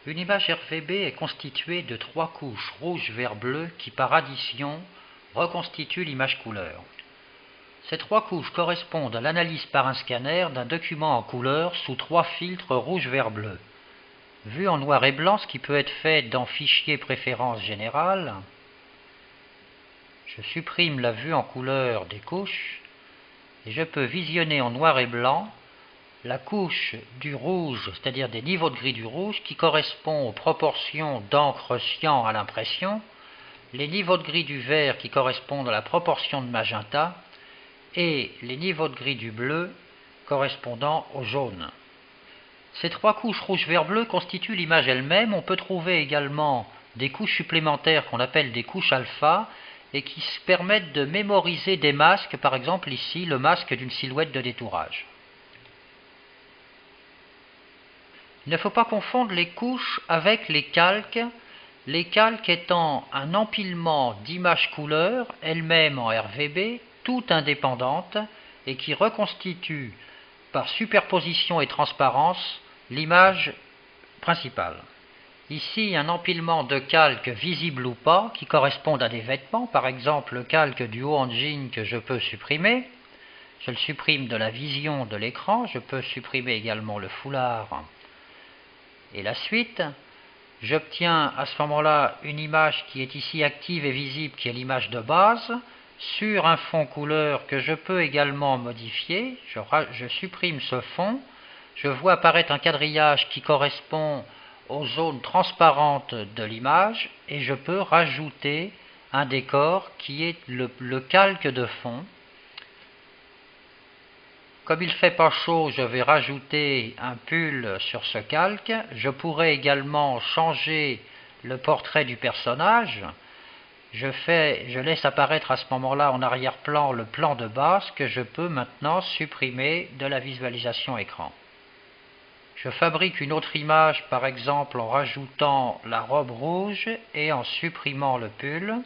Une image RVB est constituée de 3 couches rouge, vert, bleu qui par addition reconstituent l'image couleur. Ces 3 couches correspondent à l'analyse par un scanner d'un document en couleur sous 3 filtres rouge, vert, bleu. Vu en noir et blanc, ce qui peut être fait dans Fichier préférences générales, je supprime la vue en couleur des couches et je peux visionner en noir et blanc la couche du rouge, c'est-à-dire des niveaux de gris du rouge, qui correspond aux proportions d'encre cyan à l'impression, les niveaux de gris du vert qui correspondent à la proportion de magenta, et les niveaux de gris du bleu correspondant au jaune. Ces 3 couches rouge, vert, bleu constituent l'image elle-même. On peut trouver également des couches supplémentaires qu'on appelle des couches alpha et qui permettent de mémoriser des masques, par exemple ici le masque d'une silhouette de détourage. Il ne faut pas confondre les couches avec les calques étant un empilement d'images couleurs, elles-mêmes en RVB, toutes indépendantes, et qui reconstituent par superposition et transparence l'image principale. Ici, un empilement de calques visibles ou pas, qui correspondent à des vêtements, par exemple le calque du haut en jean que je peux supprimer. Je le supprime de la vision de l'écran, je peux supprimer également le foulard et la suite. J'obtiens à ce moment-là une image qui est ici active et visible, qui est l'image de base, sur un fond couleur que je peux également modifier. Je supprime ce fond, je vois apparaître un quadrillage qui correspond aux zones transparentes de l'image et je peux rajouter un décor qui est le calque de fond. Comme il ne fait pas chaud, je vais rajouter un pull sur ce calque. Je pourrais également changer le portrait du personnage. Je laisse apparaître à ce moment-là en arrière-plan le plan de base que je peux maintenant supprimer de la visualisation écran. Je fabrique une autre image, par exemple en rajoutant la robe rouge et en supprimant le pull.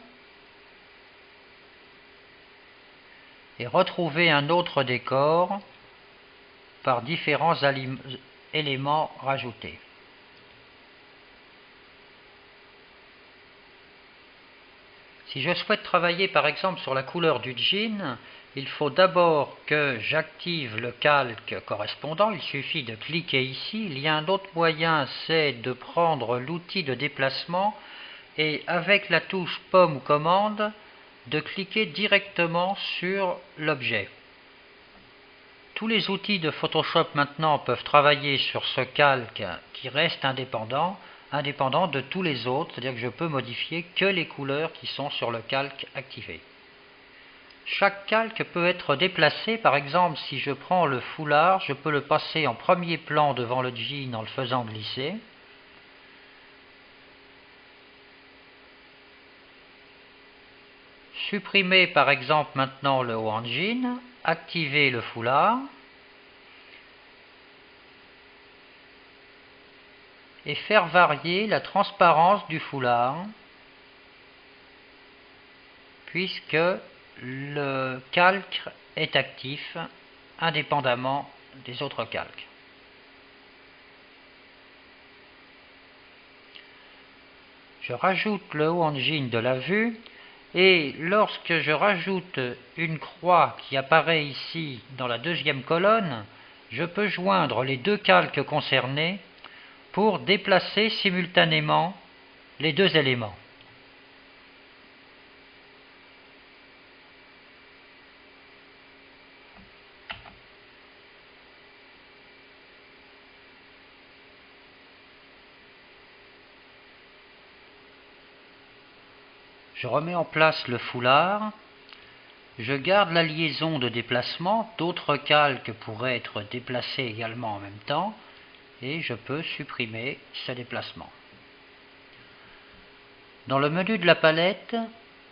Et retrouver un autre décor par différents éléments rajoutés. Si je souhaite travailler par exemple sur la couleur du jean, il faut d'abord que j'active le calque correspondant. Il suffit de cliquer ici. Il y a un autre moyen, c'est de prendre l'outil de déplacement et avec la touche pomme ou commande, de cliquer directement sur l'objet. Tous les outils de Photoshop maintenant peuvent travailler sur ce calque qui reste indépendant de tous les autres, c'est-à-dire que je peux modifier que les couleurs qui sont sur le calque activé. Chaque calque peut être déplacé, par exemple si je prends le foulard, je peux le passer en premier plan devant le jean en le faisant glisser. Supprimer par exemple maintenant le haut en jean, activer le foulard et faire varier la transparence du foulard puisque le calque est actif indépendamment des autres calques. Je rajoute le haut en jean de la vue et lorsque je rajoute une croix qui apparaît ici dans la deuxième colonne, je peux joindre les deux calques concernés pour déplacer simultanément les deux éléments. Je remets en place le foulard, je garde la liaison de déplacement, d'autres calques pourraient être déplacés également en même temps, et je peux supprimer ce déplacement. Dans le menu de la palette,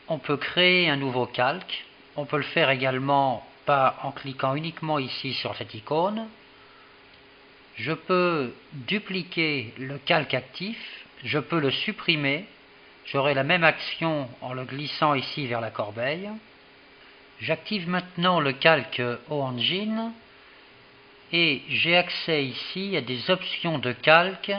on peut créer un nouveau calque, on peut le faire également en cliquant uniquement ici sur cette icône. Je peux dupliquer le calque actif, je peux le supprimer. J'aurai la même action en le glissant ici vers la corbeille. J'active maintenant le calque Engine et j'ai accès ici à des options de calque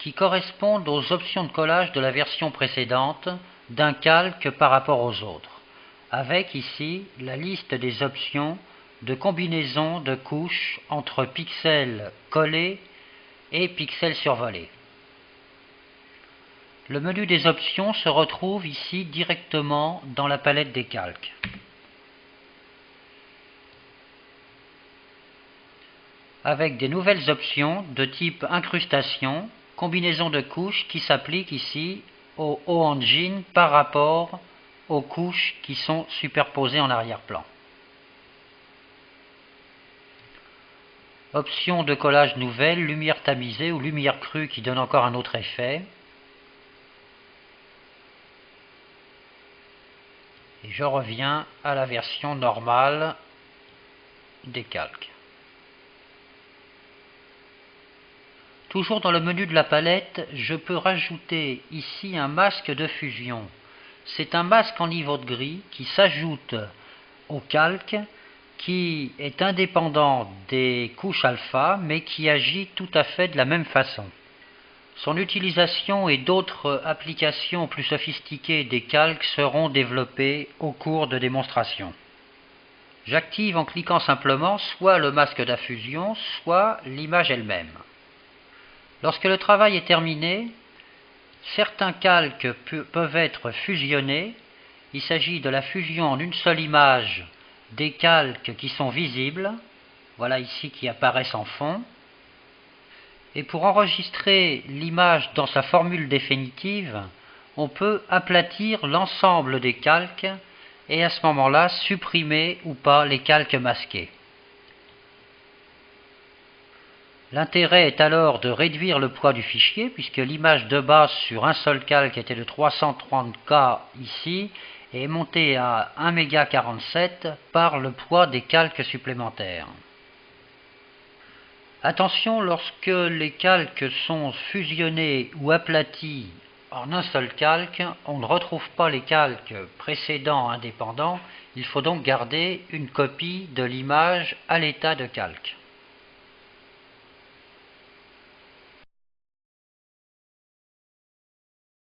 qui correspondent aux options de collage de la version précédente d'un calque par rapport aux autres, avec ici la liste des options de combinaison de couches entre pixels collés et pixels survolés. Le menu des options se retrouve ici directement dans la palette des calques. Avec des nouvelles options de type incrustation, combinaison de couches qui s'appliquent ici au O-Engine par rapport aux couches qui sont superposées en arrière-plan. Option de collage nouvelle, lumière tamisée ou lumière crue qui donne encore un autre effet. Et je reviens à la version normale des calques. Toujours dans le menu de la palette, je peux rajouter ici un masque de fusion. C'est un masque en niveau de gris qui s'ajoute au calque, qui est indépendant des couches alpha, mais qui agit tout à fait de la même façon. Son utilisation et d'autres applications plus sophistiquées des calques seront développées au cours de démonstrations. J'active en cliquant simplement soit le masque d'infusion, soit l'image elle-même. Lorsque le travail est terminé, certains calques peuvent être fusionnés. Il s'agit de la fusion en une seule image des calques qui sont visibles, voilà ici qui apparaissent en fond. Et pour enregistrer l'image dans sa formule définitive, on peut aplatir l'ensemble des calques et à ce moment-là supprimer ou pas les calques masqués. L'intérêt est alors de réduire le poids du fichier puisque l'image de base sur un seul calque était de 330K ici et est montée à 1,47 MB par le poids des calques supplémentaires. Attention, lorsque les calques sont fusionnés ou aplatis en un seul calque, on ne retrouve pas les calques précédents indépendants, il faut donc garder une copie de l'image à l'état de calque.